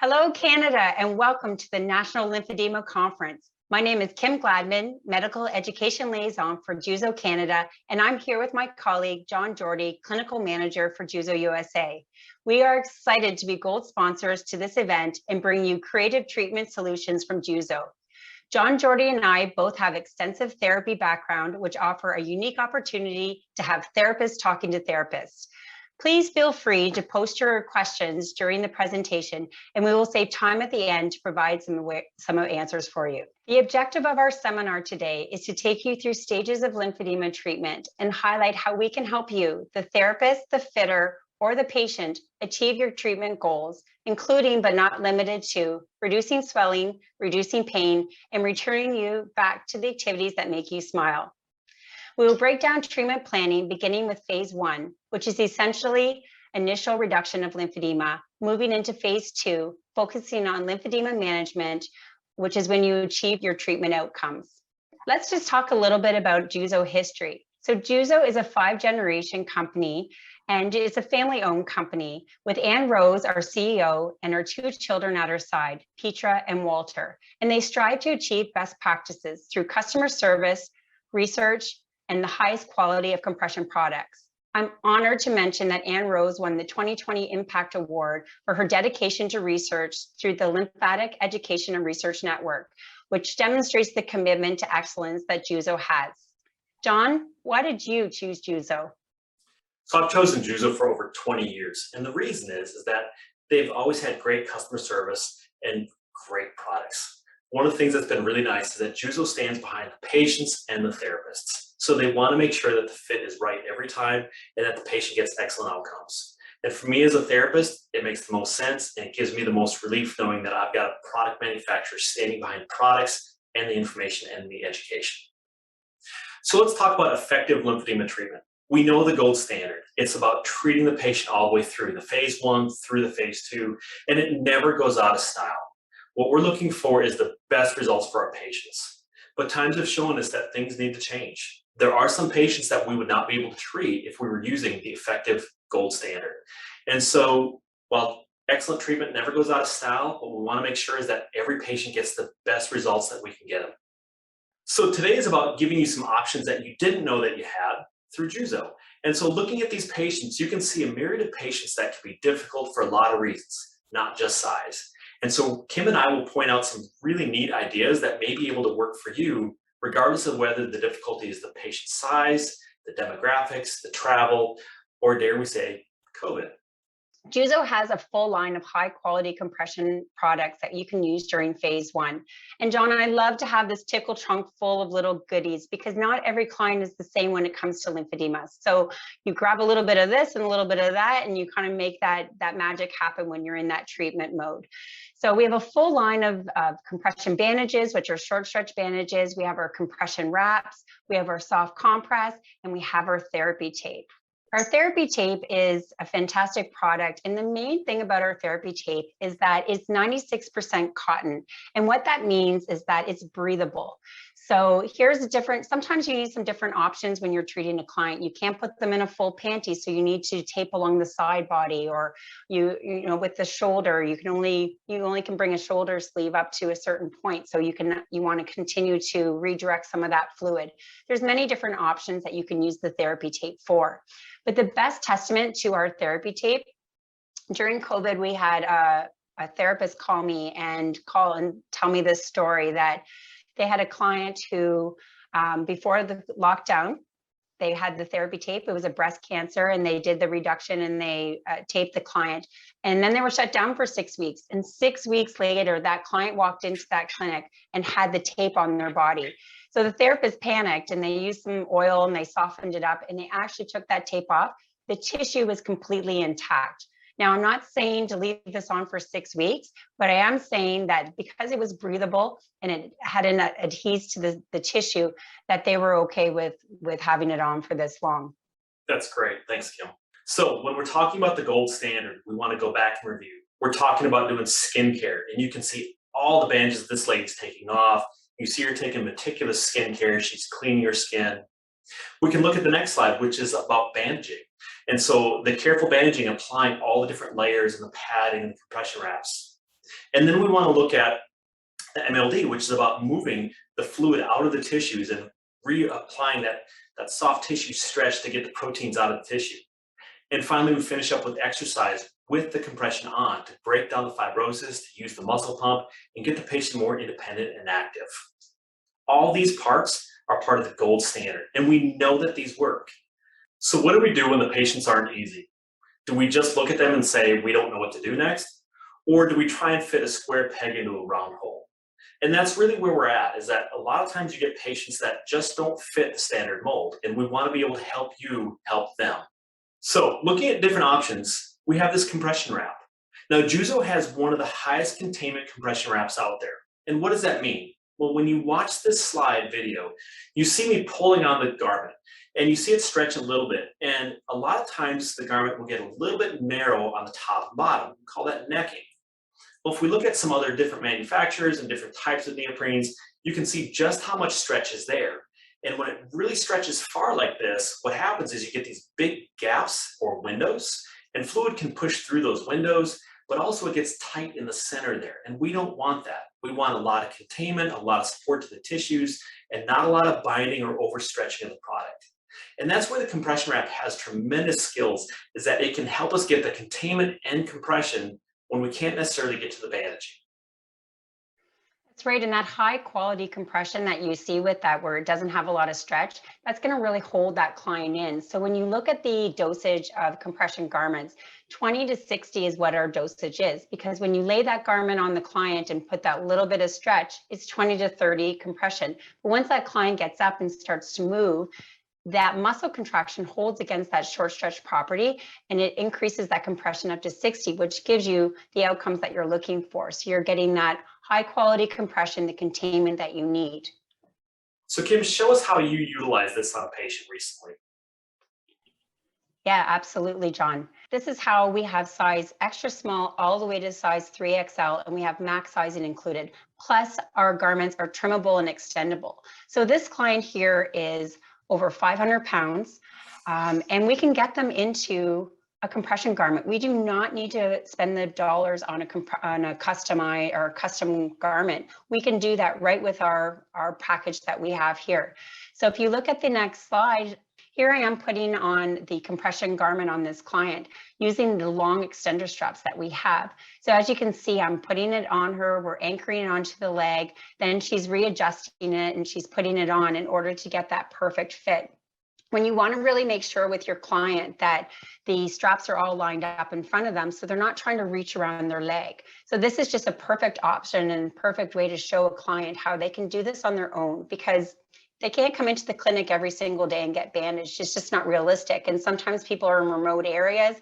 Hello, Canada, and welcome to the National Lymphedema Conference. My name is Kim Gladman, Medical Education Liaison for Juzo Canada, and I'm here with my colleague, Jordi, Clinical Manager for Juzo USA. We are excited to be gold sponsors to this event and bring you creative treatment solutions from Juzo. Jordi, and I both have extensive therapy background, which offer a unique opportunity to have therapists talking to therapists. Please feel free to post your questions during the presentation, and we will save time at the end to provide some answers for you. The objective of our seminar today is to take you through stages of lymphedema treatment and highlight how we can help you, the therapist, the fitter, or the patient, achieve your treatment goals, including but not limited to reducing swelling, reducing pain, and returning you back to the activities that make you smile. We will break down treatment planning beginning with phase 1, which is essentially initial reduction of lymphedema, moving into phase 2, focusing on lymphedema management, which is when you achieve your treatment outcomes. Let's just talk a little bit about Juzo history. So Juzo is a 5-generation company, and it's a family-owned company with Anne Rose, our CEO, and her 2 children at her side, Petra and Walter. And they strive to achieve best practices through customer service, research, and the highest quality of compression products. I'm honored to mention that Anne Rose won the 2020 Impact Award for her dedication to research through the Lymphatic Education and Research Network, which demonstrates the commitment to excellence that Juzo has. John, why did you choose Juzo? So I've chosen Juzo for over 20 years. And the reason is that they've always had great customer service and great products. One of the things that's been really nice is that Juzo stands behind the patients and the therapists. So they want to make sure that the fit is right every time and that the patient gets excellent outcomes. And for me as a therapist, it makes the most sense and it gives me the most relief knowing that I've got a product manufacturer standing behind products and the information and the education. So let's talk about effective lymphedema treatment. We know the gold standard. It's about treating the patient all the way through the phase 1 through the phase 2, and it never goes out of style. What we're looking for is the best results for our patients. But times have shown us that things need to change. There are some patients that we would not be able to treat if we were using the effective gold standard. And so while excellent treatment never goes out of style, what we want to make sure is that every patient gets the best results that we can get them. So today is about giving you some options that you didn't know that you had through Juzo. And so looking at these patients, you can see a myriad of patients that can be difficult for a lot of reasons, not just size. And so Kim and I will point out some really neat ideas that may be able to work for you, regardless of whether the difficulty is the patient size, the demographics, the travel, or dare we say, COVID. Juzo has a full line of high quality compression products that you can use during phase 1. And John, I love to have this tickle trunk full of little goodies because not every client is the same when it comes to lymphedema. So you grab a little bit of this and a little bit of that, and you kind of make that magic happen when you're in that treatment mode. So we have a full line of compression bandages, which are short stretch bandages. We have our compression wraps, we have our soft compress, and we have our therapy tape. Our therapy tape is a fantastic product. And the main thing about our therapy tape is that it's 96% cotton. And what that means is that it's breathable. So here's sometimes you need some different options when you're treating a client. You can't put them in a full panty, so you need to tape along the side body, or you know, with the shoulder, you only can bring a shoulder sleeve up to a certain point. So you want to continue to redirect some of that fluid. There's many different options that you can use the therapy tape for. But the best testament to our therapy tape, during COVID, we had a therapist call me and tell me this story that they had a client who, before the lockdown, they had the therapy tape. It was a breast cancer, and they did the reduction and they taped the client. And then they were shut down for 6 weeks. And 6 weeks later, that client walked into that clinic and had the tape on their body. So the therapist panicked and they used some oil and they softened it up and they actually took that tape off. The tissue was completely intact. Now, I'm not saying to leave this on for 6 weeks, but I am saying that because it was breathable and it had an adheres to the tissue, that they were okay with having it on for this long. That's great. Thanks, Kim. So when we're talking about the gold standard, we want to go back and review. We're talking about doing skincare, and you can see all the bandages this lady's taking off. You see her taking meticulous skincare. She's cleaning her skin. We can look at the next slide, which is about bandaging. And so the careful bandaging, applying all the different layers and the padding and the compression wraps. And then we want to look at the MLD, which is about moving the fluid out of the tissues and reapplying that soft tissue stretch to get the proteins out of the tissue. And finally, we finish up with exercise with the compression on to break down the fibrosis, to use the muscle pump, and get the patient more independent and active. All these parts are part of the gold standard, and we know that these work. So what do we do when the patients aren't easy? Do we just look at them and say, we don't know what to do next? Or do we try and fit a square peg into a round hole? And that's really where we're at, is that a lot of times you get patients that just don't fit the standard mold, and we want to be able to help you help them. So looking at different options, we have this compression wrap. Now, Juzo has one of the highest containment compression wraps out there. And what does that mean? Well, when you watch this slide video, you see me pulling on the garment and you see it stretch a little bit. And a lot of times the garment will get a little bit narrow on the top and bottom. We call that necking. Well, if we look at some other different manufacturers and different types of neoprenes, you can see just how much stretch is there. And when it really stretches far like this, what happens is you get these big gaps or windows, and fluid can push through those windows, but also it gets tight in the center there. And we don't want that. We want a lot of containment, a lot of support to the tissues, and not a lot of binding or overstretching of the product. And that's where the compression wrap has tremendous skills, is that it can help us get the containment and compression when we can't necessarily get to the bandaging. That's right. And that high quality compression that you see with that, where it doesn't have a lot of stretch, that's going to really hold that client in. So when you look at the dosage of compression garments, 20 to 60 is what our dosage is, because when you lay that garment on the client and put that little bit of stretch, it's 20 to 30 compression. But once that client gets up and starts to move, that muscle contraction holds against that short stretch property, and it increases that compression up to 60, which gives you the outcomes that you're looking for. So you're getting that high quality compression, the containment that you need. So Kim, show us how you utilize this on a patient recently. Yeah, absolutely, John. This is how we have size extra small all the way to size 3XL, and we have max sizing included. Plus our garments are trimmable and extendable. So this client here is over 500 pounds, and we can get them into a compression garment. We do not need to spend the dollars on a customized or a custom garment. We can do that right with our package that we have here. So if you look at the next slide, here I am putting on the compression garment on this client using the long extender straps that we have. So as you can see, I'm putting it on her, we're anchoring it onto the leg, then she's readjusting it and she's putting it on in order to get that perfect fit. When you want to really make sure with your client that the straps are all lined up in front of them, so they're not trying to reach around their leg. So this is just a perfect option and perfect way to show a client how they can do this on their own, because they can't come into the clinic every single day and get bandaged. It's just not realistic. And sometimes people are in remote areas.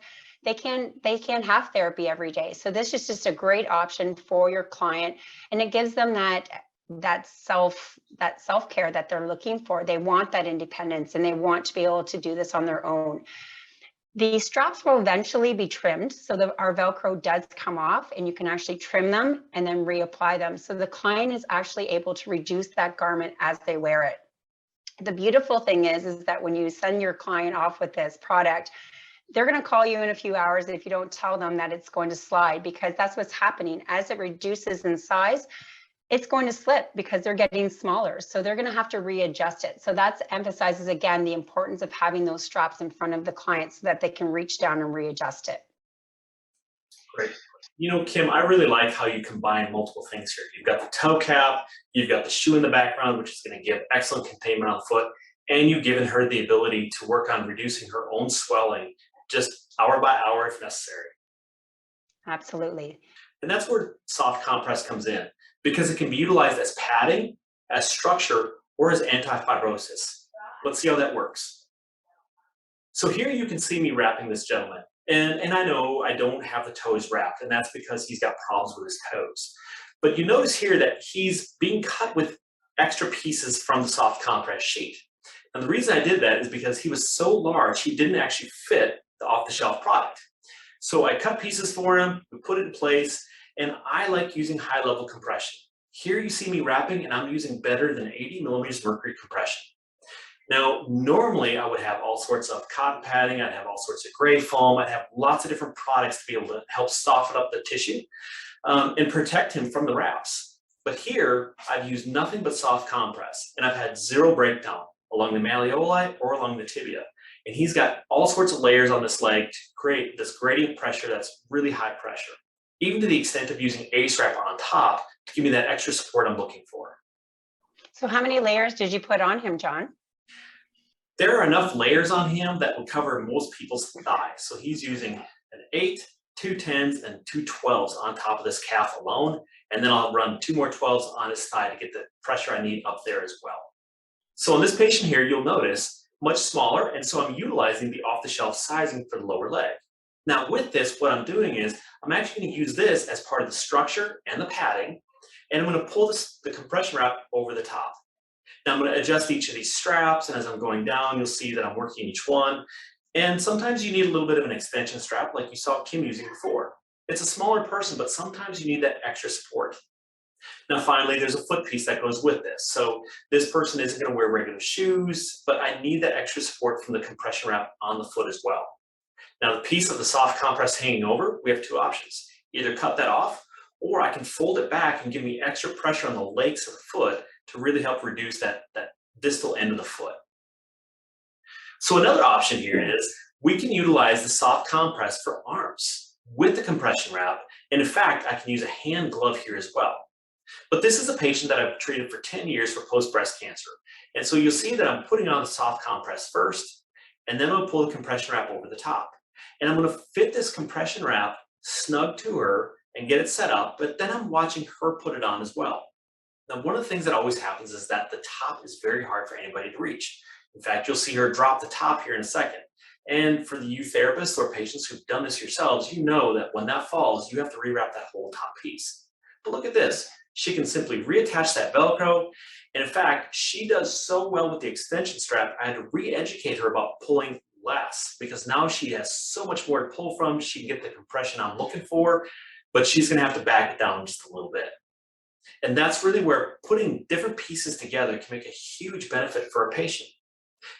They can't have therapy every day. So this is just a great option for your client, and it gives them that self-care that they're looking for. They want that independence and they want to be able to do this on their own. The straps will eventually be trimmed, so our Velcro does come off and you can actually trim them and then reapply them. So the client is actually able to reduce that garment as they wear it. The beautiful thing is that when you send your client off with this product, they're going to call you in a few hours if you don't tell them that it's going to slide, because that's what's happening. As it reduces in size, it's going to slip because they're getting smaller. So they're going to have to readjust it. So that emphasizes again the importance of having those straps in front of the client so that they can reach down and readjust it. Great. You know, Kim, I really like how you combine multiple things here. You've got the toe cap, you've got the shoe in the background, which is going to give excellent containment on the foot, and you've given her the ability to work on reducing her own swelling just hour by hour if necessary. Absolutely. And that's where soft compress comes in, because it can be utilized as padding, as structure, or as anti-fibrosis. Let's see how that works. So here you can see me wrapping this gentleman. And I know I don't have the toes wrapped, and that's because he's got problems with his toes. But you notice here that he's being cut with extra pieces from the soft compress sheet. And the reason I did that is because he was so large, he didn't actually fit the off-the-shelf product. So I cut pieces for him, we put it in place, and I like using high-level compression. Here you see me wrapping, and I'm using better than 80 millimeters mercury compression. Now, normally I would have all sorts of cotton padding, I'd have all sorts of gray foam, I'd have lots of different products to be able to help soften up the tissue. and protect him from the wraps. But here, I've used nothing but soft compress, and I've had zero breakdown along the malleoli or along the tibia. And he's got all sorts of layers on this leg to create this gradient pressure that's really high pressure, even to the extent of using ACE wrap on top to give me that extra support I'm looking for. So how many layers did you put on him, John? There are enough layers on him that would cover most people's thighs. So he's using an 8, 2 10s, and 2 12s on top of this calf alone. And then I'll run 2 more 12s on his thigh to get the pressure I need up there as well. So in this patient here, you'll notice much smaller, and so I'm utilizing the off-the-shelf sizing for the lower leg. Now with this, what I'm doing is I'm actually going to use this as part of the structure and the padding, and I'm going to pull the compression wrap over the top. Now I'm going to adjust each of these straps, and as I'm going down, you'll see that I'm working each one. And sometimes you need a little bit of an extension strap like you saw Kim using before. It's a smaller person, but sometimes you need that extra support. Now finally, there's a foot piece that goes with this. So this person isn't going to wear regular shoes, but I need that extra support from the compression wrap on the foot as well. Now the piece of the soft compress hanging over, we have two options. Either cut that off, or I can fold it back and give me extra pressure on the legs of the foot to really help reduce that distal end of the foot. So another option here is we can utilize the soft compress for arms with the compression wrap. And in fact, I can use a hand glove here as well. But this is a patient that I've treated for 10 years for post-breast cancer. And so you'll see that I'm putting on the soft compress first, and then I'll pull the compression wrap over the top. And I'm going to fit this compression wrap snug to her and get it set up, but then I'm watching her put it on as well. Now, one of the things that always happens is that the top is very hard for anybody to reach. In fact, you'll see her drop the top here in a second. And for you therapists or patients who've done this yourselves, you know that when that falls, you have to rewrap that whole top piece. But look at this. She can simply reattach that Velcro. And in fact, she does so well with the extension strap, I had to re-educate her about pulling less, because now she has so much more to pull from. She can get the compression I'm looking for, but she's going to have to back it down just a little bit. And that's really where putting different pieces together can make a huge benefit for a patient.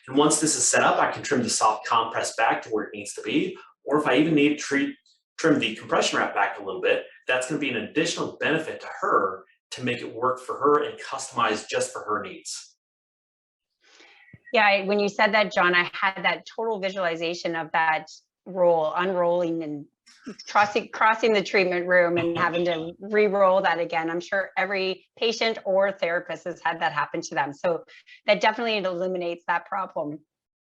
And once this is set up, I can trim the soft compress back to where it needs to be, or if I even need to trim the compression wrap back a little bit, that's going to be an additional benefit to her to make it work for her and customized just for her needs. Yeah, when you said that, John, I had that total visualization of that roll unrolling and crossing the treatment room and having to re-roll that again. I'm sure every patient or therapist has had that happen to them. So that definitely eliminates that problem.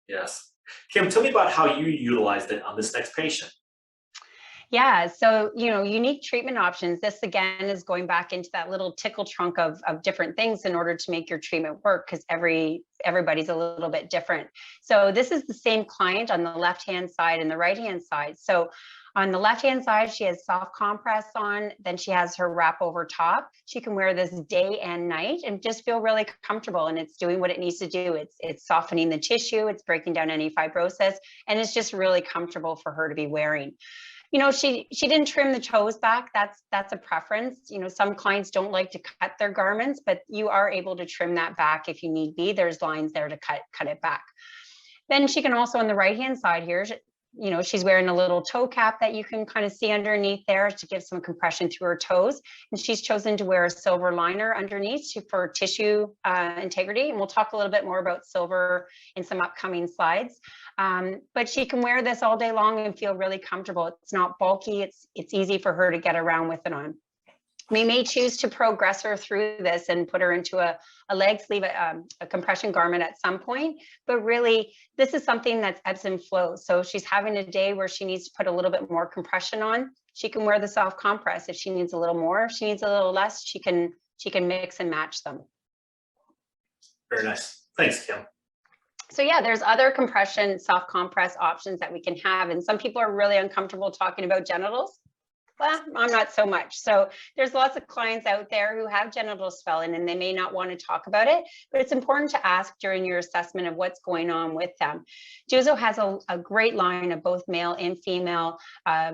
Yes. Kim, tell me about how you utilized it on this next patient. Yeah, so, unique treatment options. This again is going back into that little tickle trunk of different things in order to make your treatment work, because everybody's a little bit different. So this is the same client on the left-hand side and the right-hand side. So on the left-hand side, she has soft compress on, then she has her wrap over top. She can wear this day and night and just feel really comfortable, and it's doing what it needs to do. It's softening the tissue, it's breaking down any fibrosis, and it's just really comfortable for her to be wearing. She didn't trim the toes back. That's a preference. Some clients don't like to cut their garments, but you are able to trim that back if you need be. There's lines there to cut it back. Then she can also, on the right-hand side here, she's wearing a little toe cap that you can kind of see underneath there to give some compression through her toes. And she's chosen to wear a silver liner underneath for tissue integrity. And we'll talk a little bit more about silver in some upcoming slides. But she can wear this all day long and feel really comfortable. It's not bulky. It's easy for her to get around with it on. We may choose to progress her through this and put her into a leg sleeve, a compression garment at some point, but really this is something that's ebbs and flows. So if she's having a day where she needs to put a little bit more compression on, she can wear the soft compress. If she needs a little more, if she needs a little less, she can mix and match them. Very nice. Thanks, Kim. So yeah, there's other compression soft compress options that we can have. And some people are really uncomfortable talking about genitals. Well, I'm not so much. So there's lots of clients out there who have genital swelling and they may not want to talk about it, but it's important to ask during your assessment of what's going on with them. Juzo has a great line of both male and female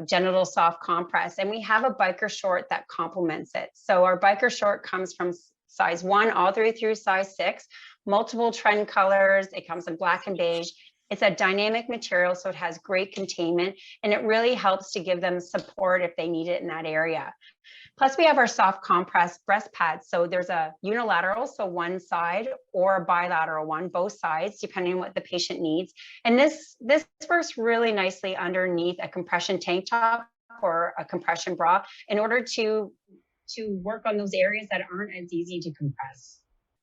genital soft compress, and we have a biker short that complements it. So our biker short comes from size 1 all the way through size 6, multiple trend colors. It comes in black and beige. It's a dynamic material, so it has great containment, and it really helps to give them support if they need it in that area. Plus, we have our soft compress breast pads. So there's a unilateral, so one side, or a bilateral one, both sides, depending on what the patient needs. And this works really nicely underneath a compression tank top or a compression bra in order to work on those areas that aren't as easy to compress.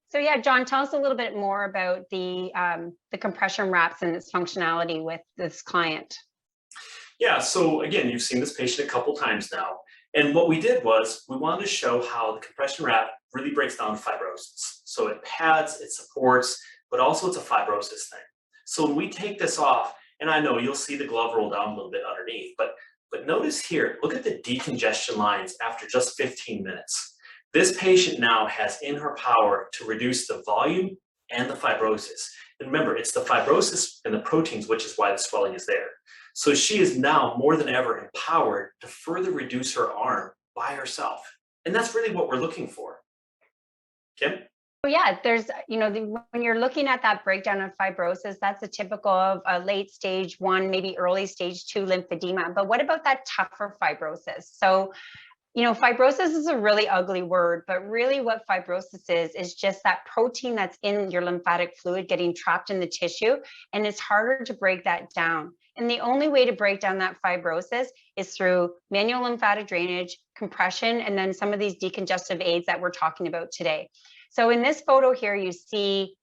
So yeah, John, tell us a little bit more about the compression wraps and its functionality with this client. Yeah, so again, you've seen this patient a couple times now. And what we did was we wanted to show how the compression wrap really breaks down fibrosis. So it pads, it supports, but also it's a fibrosis thing. So when we take this off, and I know you'll see the glove roll down a little bit underneath, but notice here, look at the decongestion lines after just 15 minutes. This patient now has in her power to reduce the volume and the fibrosis. And remember, it's the fibrosis and the proteins, which is why the swelling is there. So she is now more than ever empowered to further reduce her arm by herself. And that's really what we're looking for. Kim? Yeah, there's, when you're looking at that breakdown of fibrosis, that's a typical of a late stage 1, maybe early stage 2 lymphedema. But what about that tougher fibrosis? So, fibrosis is a really ugly word, but really what fibrosis is just that protein that's in your lymphatic fluid getting trapped in the tissue, and it's harder to break that down. And the only way to break down that fibrosis is through manual lymphatic drainage, compression, and then some of these decongestive aids that we're talking about today. So in this photo here, you see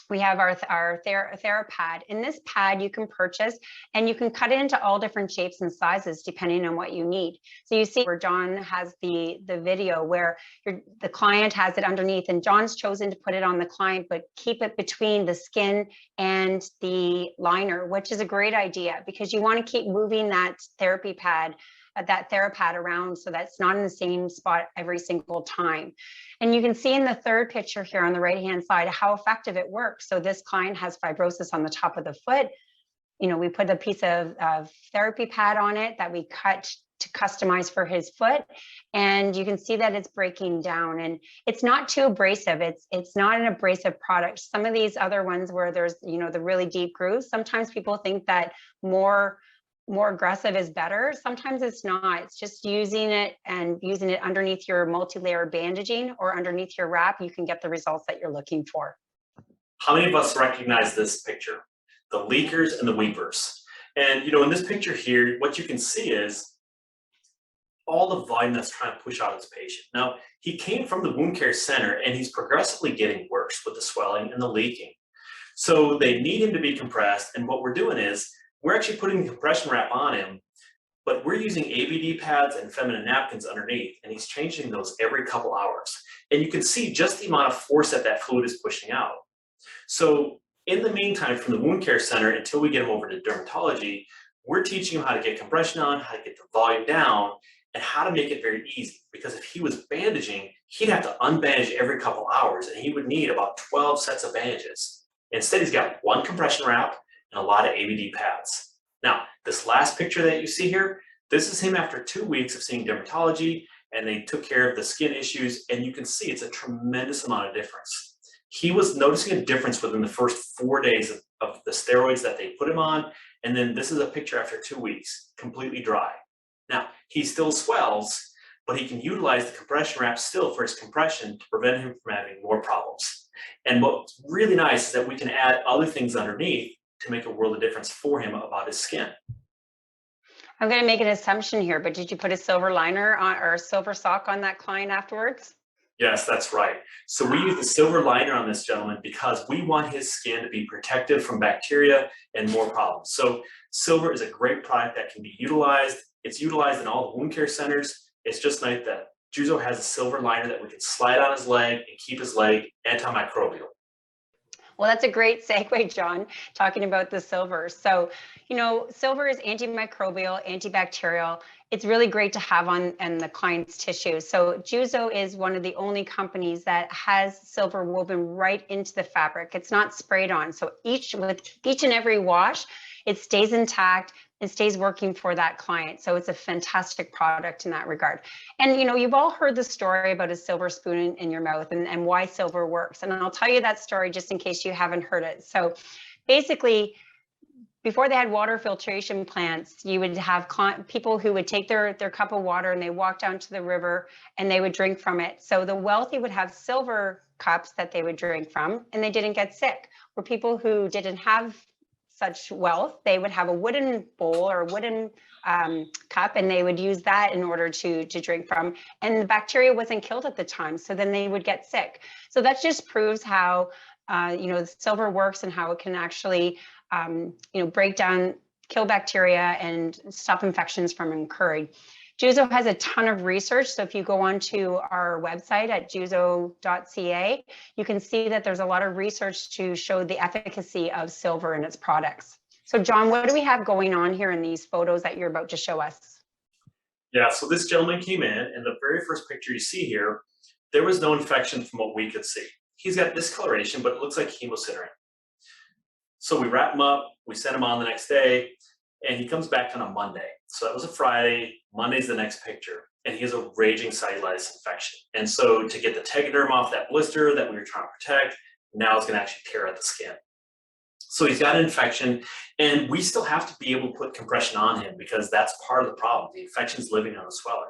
we have our TheraPad. In this pad, you can purchase and you can cut it into all different shapes and sizes depending on what you need. So you see where John has the video where the client has it underneath, and John's chosen to put it on the client, but keep it between the skin and the liner, which is a great idea because you want to keep moving that that TheraPad around so that's not in the same spot every single time. And you can see in the third picture here on the right-hand side how effective it works. So this client has fibrosis on the top of the foot. We put a piece of therapy pad on it that we cut to customize for his foot. And you can see that it's breaking down, and it's not too abrasive. It's not an abrasive product. Some of these other ones where there's, the really deep grooves, sometimes people think that more aggressive is better. Sometimes it's not. It's just using it underneath your multi-layer bandaging or underneath your wrap. You can get the results that you're looking for. How many of us recognize this picture? The leakers and the weepers. And in this picture here, what you can see is all the volume that's trying to push out his patient. Now, he came from the wound care center and he's progressively getting worse with the swelling and the leaking. So they need him to be compressed. And what we're doing is we're actually putting the compression wrap on him, but we're using ABD pads and feminine napkins underneath, and he's changing those every couple hours. And you can see just the amount of force that fluid is pushing out. So in the meantime, from the wound care center until we get him over to dermatology, we're teaching him how to get compression on, how to get the volume down, and how to make it very easy. Because if he was bandaging, he'd have to unbandage every couple hours, and he would need about 12 sets of bandages. Instead, he's got one compression wrap and a lot of ABD pads. Now, this last picture that you see here, this is him after 2 weeks of seeing dermatology, and they took care of the skin issues, and you can see it's a tremendous amount of difference. He was noticing a difference within the first 4 days of the steroids that they put him on, and then this is a picture after 2 weeks, completely dry. Now, he still swells, but he can utilize the compression wrap still for his compression to prevent him from having more problems. And what's really nice is that we can add other things underneath to make a world of difference for him about his skin. I'm going to make an assumption here, but did you put a silver liner on or a silver sock on that client afterwards? Yes, that's right. So we use the silver liner on this gentleman because we want his skin to be protected from bacteria and more problems. So silver is a great product that can be utilized. It's utilized in all the wound care centers. It's just like that Juzo has a silver liner that we can slide on his leg and keep his leg antimicrobial. Well, that's a great segue, John, talking about the silver. So, silver is antimicrobial, antibacterial. It's really great to have on the client's tissue. So Juzo is one of the only companies that has silver woven right into the fabric. It's not sprayed on. So with each and every wash, it stays intact and stays working for that client. So it's a fantastic product in that regard. And you've all heard the story about a silver spoon in your mouth and why silver works. And I'll tell you that story just in case you haven't heard it. So basically, before they had water filtration plants, you would have people who would take their cup of water and they walk down to the river and they would drink from it. So the wealthy would have silver cups that they would drink from and they didn't get sick. Where people who didn't have such wealth, they would have a wooden bowl or a wooden cup and they would use that in order to drink from. And the bacteria wasn't killed at the time. So then they would get sick. So that just proves how, silver works and how it can actually break down, kill bacteria and stop infections from occurring. Juzo has a ton of research. So if you go onto our website at juzo.ca, you can see that there's a lot of research to show the efficacy of silver and its products. So John, what do we have going on here in these photos that you're about to show us? Yeah, so this gentleman came in and the very first picture you see here, there was no infection from what we could see. He's got discoloration, but it looks like hemosiderin. So we wrap him up, we send him on the next day, and he comes back on a Monday. So that was a Friday, Monday's the next picture, and he has a raging cellulitis infection. And so to get the tegaderm off that blister that we were trying to protect, now it's gonna actually tear at the skin. So he's got an infection, and we still have to be able to put compression on him because that's part of the problem. The infection's living on the swelling.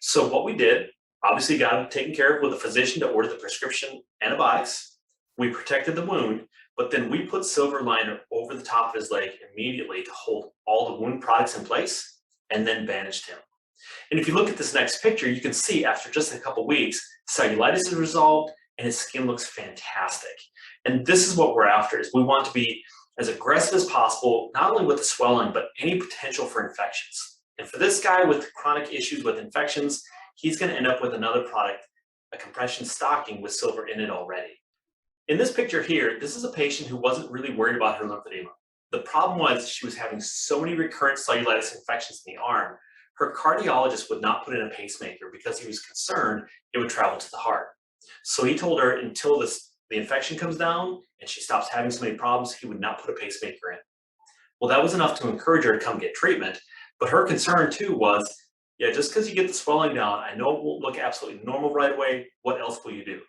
So what we did, obviously got him taken care of with a physician to order the prescription antibiotics. We protected the wound, but then we put silver liner over the top of his leg immediately to hold all the wound products in place and then bandaged him. And if you look at this next picture, you can see after just a couple weeks, cellulitis is resolved and his skin looks fantastic. And this is what we're after, is we want to be as aggressive as possible, not only with the swelling, but any potential for infections. And for this guy with chronic issues with infections, he's gonna end up with another product, a compression stocking with silver in it already. In this picture here, this is a patient who wasn't really worried about her lymphedema. The problem was she was having so many recurrent cellulitis infections in the arm, her cardiologist would not put in a pacemaker because he was concerned it would travel to the heart. So he told her until the infection comes down and she stops having so many problems, he would not put a pacemaker in. Well, that was enough to encourage her to come get treatment, but her concern too was, yeah, just because you get the swelling down, I know it won't look absolutely normal right away, what else will you do?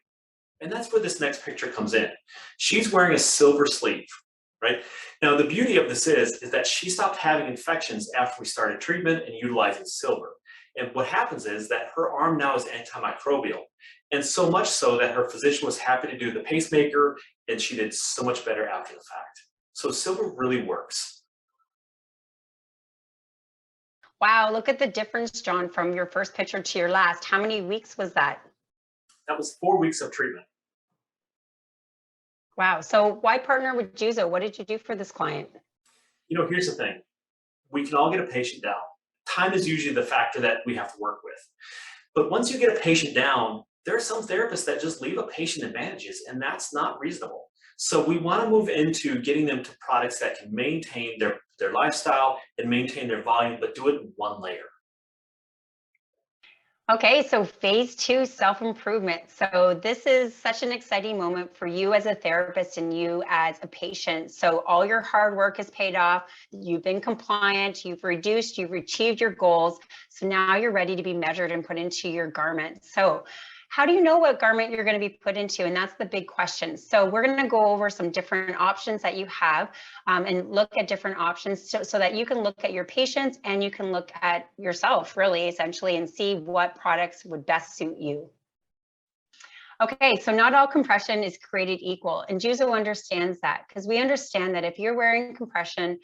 And that's where this next picture comes in. She's wearing a silver sleeve, right? Now, the beauty of this is that she stopped having infections after we started treatment and utilizing silver. And what happens is that her arm now is antimicrobial. And so much so that her physician was happy to do the pacemaker and she did so much better after the fact. So silver really works. Wow, look at the difference, John, from your first picture to your last. How many weeks was that? That was 4 weeks of treatment. Wow. So why partner with Juzo? What did you do for this client? Here's the thing. We can all get a patient down. Time is usually the factor that we have to work with. But once you get a patient down, there are some therapists that just leave a patient in bandages, and that's not reasonable. So we want to move into getting them to products that can maintain their lifestyle and maintain their volume, but do it in one layer. Okay, so phase 2, self-improvement. So this is such an exciting moment for you as a therapist and you as a patient. So all your hard work is paid off. You've been compliant, you've reduced, you've achieved your goals. So now you're ready to be measured and put into your garment. So how do you know what garment you're going to be put into? And that's the big question. So we're going to go over some different options that you have and look at different options so that you can look at your patients and you can look at yourself really essentially and see what products would best suit you. Okay, so not all compression is created equal, and Juzo understands that because we understand that if you're wearing compression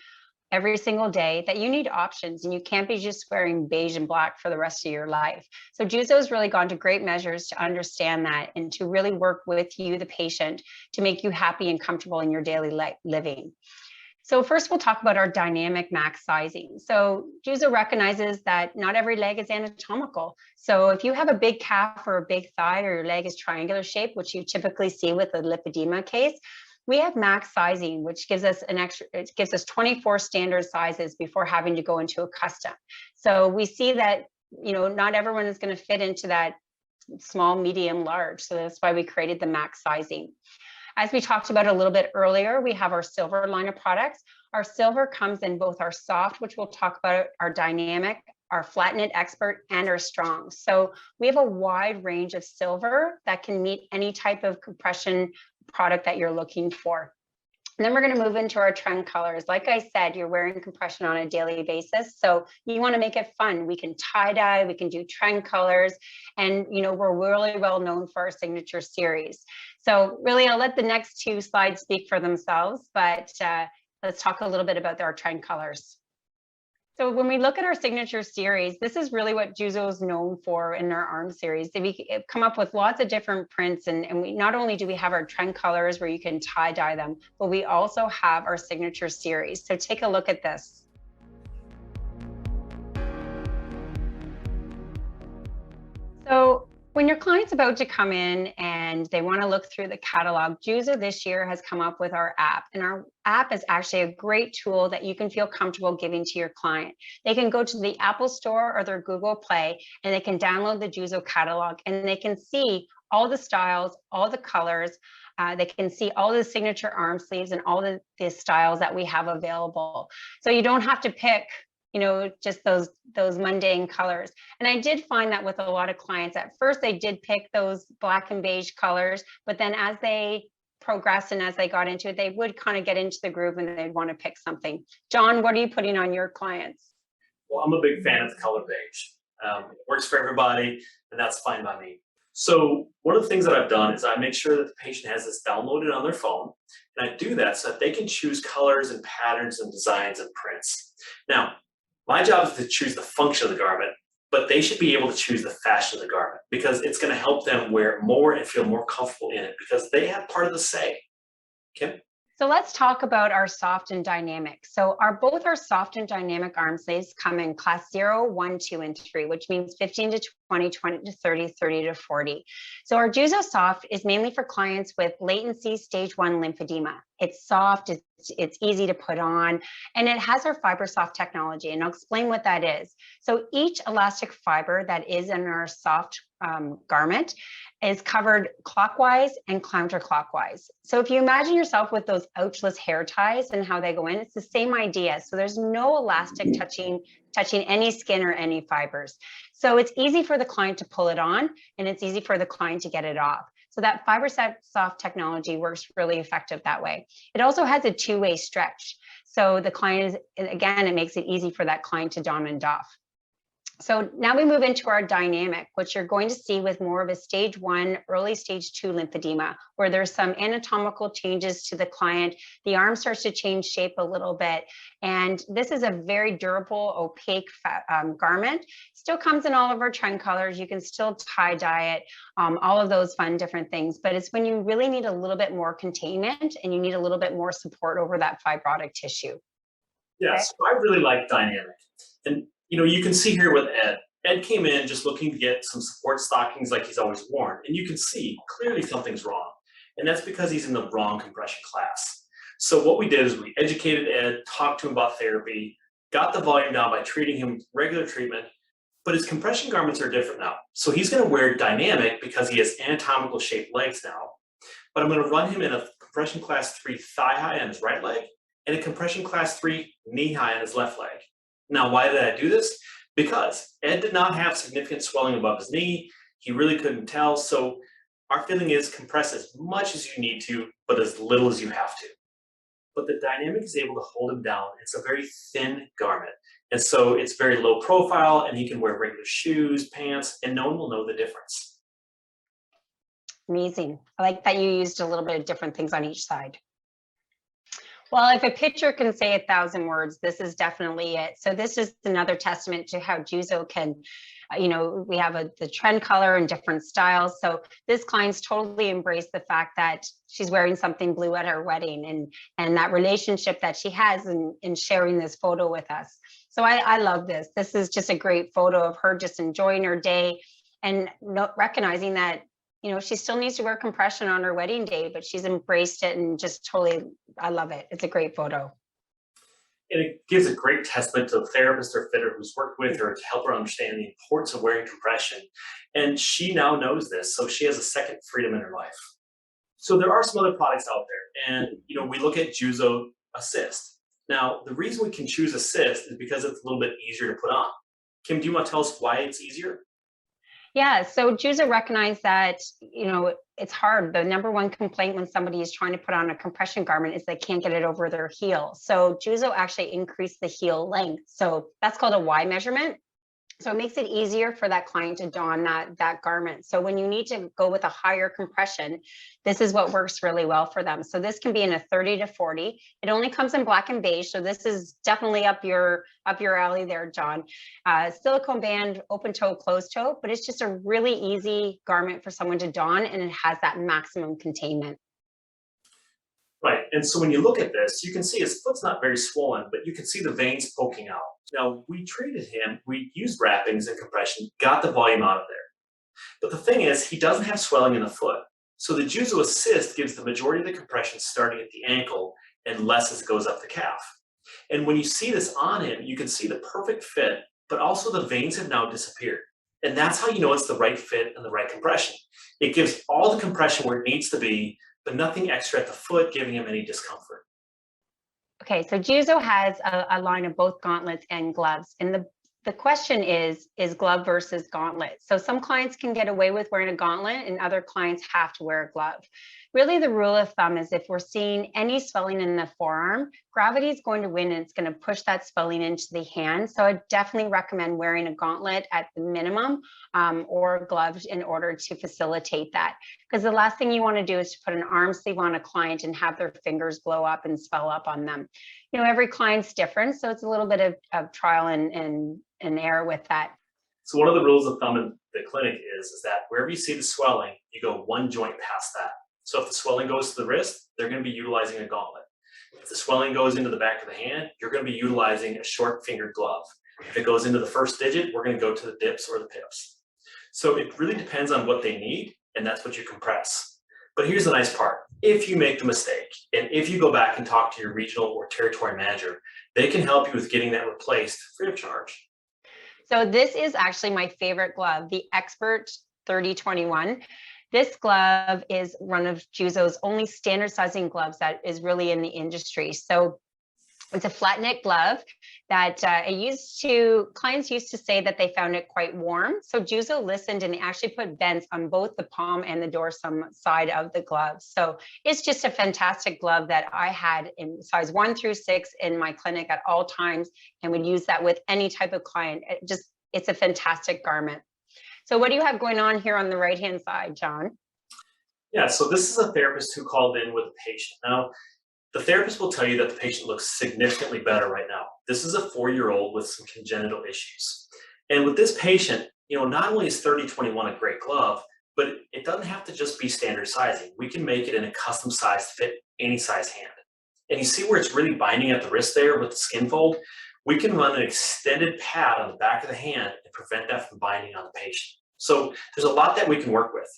every single day, that you need options and you can't be just wearing beige and black for the rest of your life. So Juzo has really gone to great measures to understand that and to really work with you, the patient, to make you happy and comfortable in your daily living. So first we'll talk about our dynamic max sizing. So Juzo recognizes that not every leg is anatomical. So if you have a big calf or a big thigh or your leg is triangular shaped, which you typically see with a lipedema case, we have max sizing, which gives us it gives us 24 standard sizes before having to go into a custom. So we see that, not everyone is going to fit into that small, medium, large. So that's why we created the max sizing. As we talked about a little bit earlier, we have our silver line of products. Our silver comes in both our soft, which we'll talk about, our dynamic, our flat knit expert, and our strong. So we have a wide range of silver that can meet any type of compression product that you're looking for. And then we're going to move into our trend colors. Like I said, you're wearing compression on a daily basis. So you want to make it fun. We can tie dye, we can do trend colors. And, we're really well known for our signature series. So really, I'll let the next two slides speak for themselves, but let's talk a little bit about our trend colors. So when we look at our signature series, this is really what Juzo is known for in our arm series. We come up with lots of different prints, and we not only do we have our trend colors where you can tie dye them, but we also have our signature series. So take a look at this. So when your client's about to come in and they want to look through the catalog, Juzo this year has come up with our app. And our app is actually a great tool that you can feel comfortable giving to your client. They can go to the Apple Store or their Google Play, and they can download the Juzo catalog, and they can see all the styles, all the colors. They can see all the signature arm sleeves and all the styles that we have available. So you don't have to pick just those mundane colors. And I did find that with a lot of clients, at first they did pick those black and beige colors, but then as they progressed and as they got into it, they would kind of get into the groove and they'd want to pick something. John, what are you putting on your clients? Well, I'm a big fan of the color beige. It works for everybody, and that's fine by me. So one of the things that I've done is I make sure that the patient has this downloaded on their phone, and I do that so that they can choose colors and patterns and designs and prints. Now, my job is to choose the function of the garment, but they should be able to choose the fashion of the garment because it's going to help them wear more and feel more comfortable in it because they have part of the say. Kim? So let's talk about our soft and dynamic. So both our soft and dynamic arm sleeves come in class 0, 1, 2, and 3, which means 15 to 20, 20 to 30, 30 to 40. So our Juzo soft is mainly for clients with latency stage 1 lymphedema. It's soft, it's easy to put on, and it has our FiberSoft technology, and I'll explain what that is. So each elastic fiber that is in our soft garment is covered clockwise and counterclockwise. So if you imagine yourself with those ouchless hair ties and how they go in, it's the same idea. So there's no elastic touching any skin or any fibers. So it's easy for the client to pull it on, and it's easy for the client to get it off. So that FiberSoft technology works really effective that way. It also has a two-way stretch. So the client again, it makes it easy for that client to don and doff. So now we move into our dynamic, which you're going to see with more of a stage 1, early stage 2 lymphedema, where there's some anatomical changes to the client. The arm starts to change shape a little bit. And this is a very durable, opaque garment. Still comes in all of our trend colors. You can still tie dye it, all of those fun different things. But it's when you really need a little bit more containment and you need a little bit more support over that fibrotic tissue. Yes, okay. I really like dynamic. And you can see here with Ed. Ed came in just looking to get some support stockings like he's always worn. And you can see clearly something's wrong. And that's because he's in the wrong compression class. So what we did is we educated Ed, talked to him about therapy, got the volume down by treating him with regular treatment, but his compression garments are different now. So he's gonna wear dynamic because he has anatomical shaped legs now. But I'm gonna run him in a compression class 3 thigh high on his right leg and a compression class 3 knee high on his left leg. Now, why did I do this? Because Ed did not have significant swelling above his knee. He really couldn't tell. So our feeling is compress as much as you need to, but as little as you have to. But the dynamic is able to hold him down. It's a very thin garment. And so it's very low profile, and he can wear regular shoes, pants, and no one will know the difference. Amazing. I like that you used a little bit of different things on each side. Well, if a picture can say 1,000 words, this is definitely it. So this is another testament to how Juzo can, we have the trend color and different styles. So this client's totally embraced the fact that she's wearing something blue at her wedding and that relationship that she has in sharing this photo with us. So I love this. This is just a great photo of her just enjoying her day and recognizing that she still needs to wear compression on her wedding day, but she's embraced it and just totally, I love it. It's a great photo. And it gives a great testament to the therapist or fitter who's worked with her to help her understand the importance of wearing compression. And she now knows this, so she has a second freedom in her life. So there are some other products out there. And, we look at Juzo Assist. Now, the reason we can choose Assist is because it's a little bit easier to put on. Kim, do you want to tell us why it's easier? Yeah, so Juzo recognized that, it's hard. The number one complaint when somebody is trying to put on a compression garment is they can't get it over their heel. So Juzo actually increased the heel length. So that's called a Y measurement. So it makes it easier for that client to don that garment. So when you need to go with a higher compression, this is what works really well for them. So this can be in a 30 to 40. It only comes in black and beige. So this is definitely up your alley there, John. Silicone band, open toe, closed toe, but it's just a really easy garment for someone to don, and it has that maximum containment. Right, and so when you look at this, you can see his foot's not very swollen, but you can see the veins poking out. Now, we treated him, we used wrappings and compression, got the volume out of there. But the thing is, he doesn't have swelling in the foot. So the Juzo Assist gives the majority of the compression starting at the ankle and less as it goes up the calf. And when you see this on him, you can see the perfect fit, but also the veins have now disappeared. And that's how you know it's the right fit and the right compression. It gives all the compression where it needs to be, but nothing extra at the foot giving him any discomfort. Okay, so Juzo has a line of both gauntlets and gloves. And the question is glove versus gauntlet. So some clients can get away with wearing a gauntlet and other clients have to wear a glove. Really, the rule of thumb is if we're seeing any swelling in the forearm, gravity is going to win and it's going to push that swelling into the hand. So I definitely recommend wearing a gauntlet at the minimum or gloves in order to facilitate that. Because the last thing you want to do is to put an arm sleeve on a client and have their fingers blow up and swell up on them. Every client's different, so it's a little bit of trial and error with that. So one of the rules of thumb in the clinic is that wherever you see the swelling, you go one joint past that. So if the swelling goes to the wrist, they're going to be utilizing a gauntlet. If the swelling goes into the back of the hand, you're going to be utilizing a short fingered glove. If it goes into the first digit, we're going to go to the dips or the pips. So it really depends on what they need, and that's what you compress. But here's the nice part. If you make the mistake, and if you go back and talk to your regional or territory manager, they can help you with getting that replaced free of charge. So this is actually my favorite glove, the Expert 3021. This glove is one of Juzo's only standard sizing gloves that is really in the industry. So it's a flat neck glove that clients used to say that they found it quite warm. So Juzo listened and actually put vents on both the palm and the dorsum side of the glove. So it's just a fantastic glove that I had in size 1 through 6 in my clinic at all times and would use that with any type of client. It's a fantastic garment. So what do you have going on here on the right-hand side, John? Yeah, so this is a therapist who called in with a patient. Now, the therapist will tell you that the patient looks significantly better right now. This is a 4-year-old with some congenital issues. And with this patient, not only is 3021 a great glove, but it doesn't have to just be standard sizing. We can make it in a custom size to fit any size hand. And you see where it's really binding at the wrist there with the skin fold? We can run an extended pad on the back of the hand and prevent that from binding on the patient. So there's a lot that we can work with.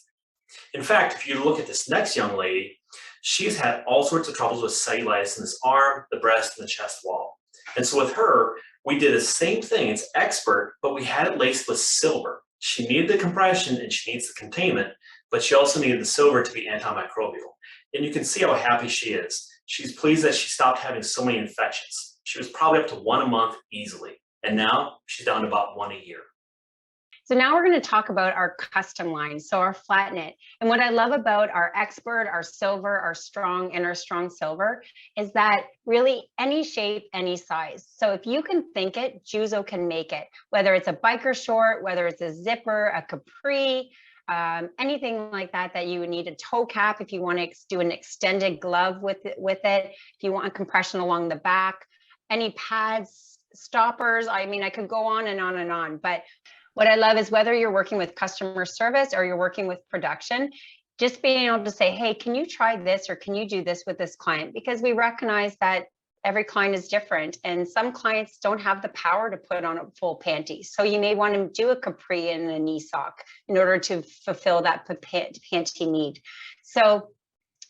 In fact, if you look at this next young lady, she's had all sorts of troubles with cellulitis in this arm, the breast, and the chest wall. And so with her, we did the same thing. It's Expert, but we had it laced with silver. She needed the compression and she needs the containment, but she also needed the silver to be antimicrobial. And you can see how happy she is. She's pleased that she stopped having so many infections. She was probably up to 1 a month easily. And now she's down to about 1 a year. So now we're going to talk about our custom line, so our flat knit. And what I love about our Expert, our silver, our strong, and our strong silver is that really any shape, any size. So if you can think it, Juzo can make it, whether it's a biker short, whether it's a zipper, a capri, anything like that you would need, a toe cap if you want to do an extended glove with it, if you want a compression along the back, any pads, stoppers. I mean, I could go on and on and on, but what I love is whether you're working with customer service or you're working with production, just being able to say, hey, can you try this or can you do this with this client? Because we recognize that every client is different and some clients don't have the power to put on a full panty. So you may want to do a capri and a knee sock in order to fulfill that panty need. So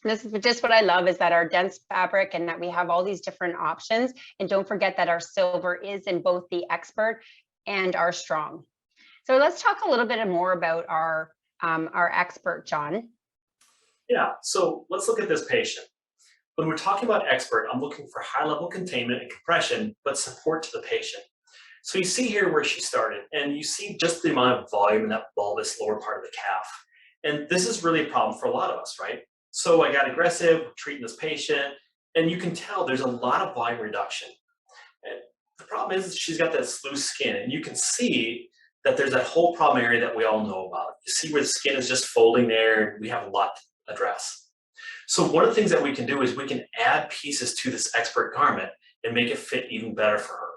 this is just what I love is that our dense fabric and that we have all these different options. And don't forget that our silver is in both the Expert and our strong. So let's talk a little bit more about our Expert, John. Yeah, so let's look at this patient. When we're talking about Expert, I'm looking for high-level containment and compression, but support to the patient. So you see here where she started, and you see just the amount of volume in that bulbous lower part of the calf. And this is really a problem for a lot of us, right? So I got aggressive treating this patient, and you can tell there's a lot of volume reduction. And the problem is she's got that loose skin, and you can see that there's that whole problem area that we all know about. You see where the skin is just folding there, and we have a lot to address. So one of the things that we can do is we can add pieces to this expert garment and make it fit even better for her.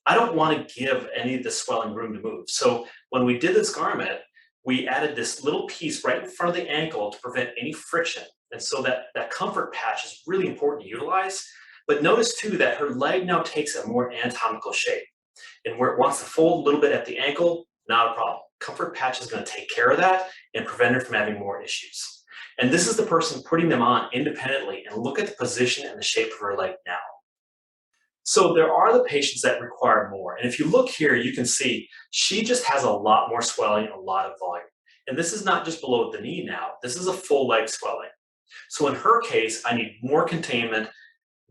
I don't want to give any of the swelling room to move. So when we did this garment, we added this little piece right in front of the ankle to prevent any friction. And so that comfort patch is really important to utilize. But notice too that her leg now takes a more anatomical shape. And where it wants to fold a little bit at the ankle, not a problem. Comfort patch is going to take care of that and prevent her from having more issues. And this is the person putting them on independently, and look at the position and the shape of her leg now. So there are the patients that require more. And if you look here, you can see she just has a lot more swelling, a lot of volume. And this is not just below the knee now, this is a full leg swelling. So in her case, I need more containment,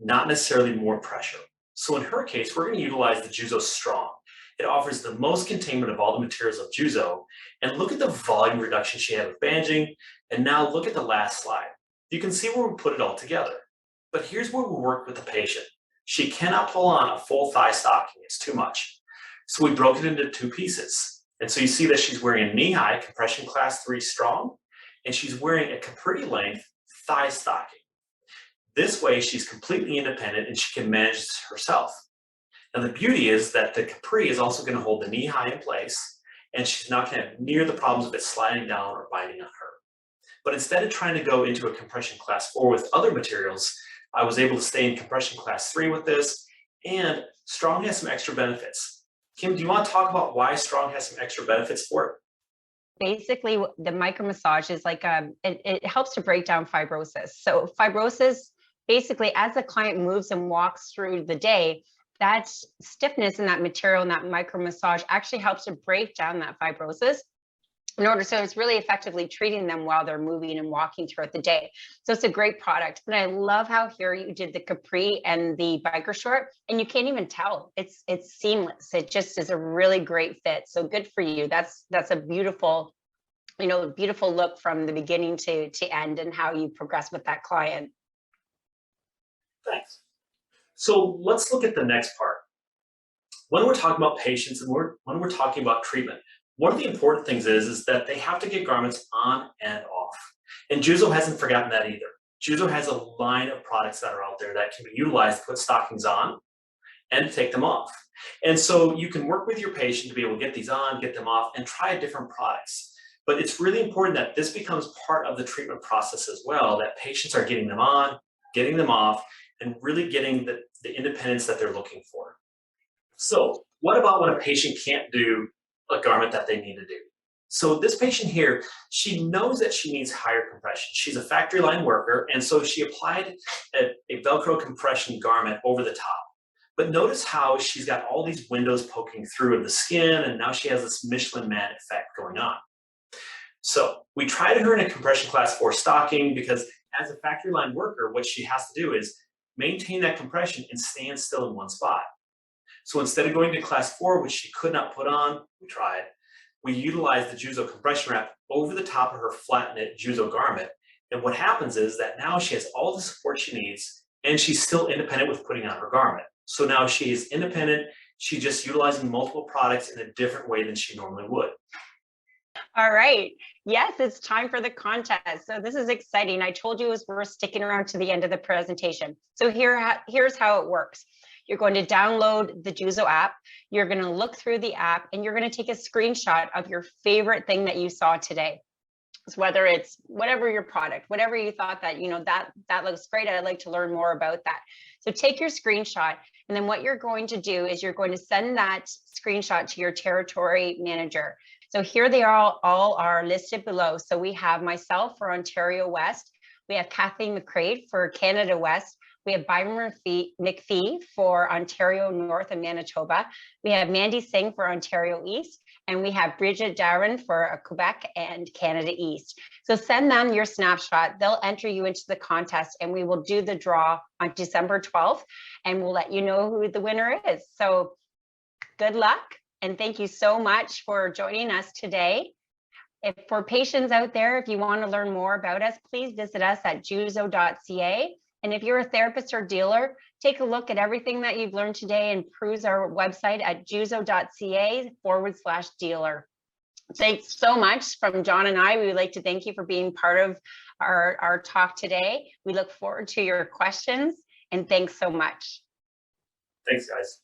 not necessarily more pressure. So in her case, we're going to utilize the Juzo Strong. It offers the most containment of all the materials of Juzo. And look at the volume reduction she had with bandaging. And now look at the last slide. You can see where we put it all together. But here's where we work with the patient. She cannot pull on a full thigh stocking, it's too much. So we broke it into two pieces. And so you see that she's wearing a knee-high compression class 3 strong, and she's wearing a capri length thigh stocking. This way she's completely independent and she can manage this herself. And the beauty is that the capri is also going to hold the knee-high in place, and she's not going to have near the problems of it sliding down or binding on her. But instead of trying to go into a compression class 4 with other materials, I was able to stay in compression class 3 with this, and Strong has some extra benefits. Kim, do you want to talk about why Strong has some extra benefits for it? Basically, the micro massage is like it helps to break down fibrosis. So fibrosis, basically, as the client moves and walks through the day, that stiffness in that material and that micro massage actually helps to break down that fibrosis. So it's really effectively treating them while they're moving and walking throughout the day. So it's a great product. And I love how here you did the capri and the biker short, and you can't even tell. It's seamless. It just is a really great fit. So good for you. That's a beautiful, beautiful look from the beginning to end, and how you progress with that client. Thanks. So let's look at the next part. When we're talking about patients and when we're talking about treatment, one of the important things is that they have to get garments on and off. And Juzo hasn't forgotten that either. Juzo has a line of products that are out there that can be utilized to put stockings on and take them off. And so you can work with your patient to be able to get these on, get them off, and try different products. But it's really important that this becomes part of the treatment process as well, that patients are getting them on, getting them off, and really getting the independence that they're looking for. So what about when a patient can't do a garment that they need to do? So this patient here, she knows that she needs higher compression. She's a factory line worker, and so she applied a Velcro compression garment over the top. But notice how she's got all these windows poking through of the skin, and now she has this Michelin man effect going on. So we tried her in a compression class 4 stocking, because as a factory line worker, what she has to do is maintain that compression and stand still in one spot. So instead of going to class 4, which she could not put on, we utilized the Juzo compression wrap over the top of her flat knit Juzo garment. And what happens is that now she has all the support she needs, and she's still independent with putting on her garment. So now she is independent. She's just utilizing multiple products in a different way than she normally would. All right. Yes, it's time for the contest. So this is exciting. I told you we're sticking around to the end of the presentation. So here's how it works. You're going to download the Juzo app. You're going to look through the app, and you're going to take a screenshot of your favorite thing that you saw today. So whether it's whatever your product, whatever you thought that, that looks great, I'd like to learn more about that. So take your screenshot, and then what you're going to do is you're going to send that screenshot to your territory manager. So here they all are listed below. So we have myself for Ontario West. We have Kathleen McCrae for Canada West. We have Byron McPhee for Ontario North and Manitoba. We have Mandy Singh for Ontario East. And we have Bridget Darren for Quebec and Canada East. So send them your snapshot. They'll enter you into the contest, and we will do the draw on December 12th, and we'll let you know who the winner is. So good luck. And thank you so much for joining us today. If for patients out there, if you want to learn more about us, please visit us at juzo.ca. And if you're a therapist or dealer, take a look at everything that you've learned today and peruse our website at juzo.ca/dealer. Thanks so much from John and I. We would like to thank you for being part of our talk today. We look forward to your questions, and thanks so much. Thanks, guys.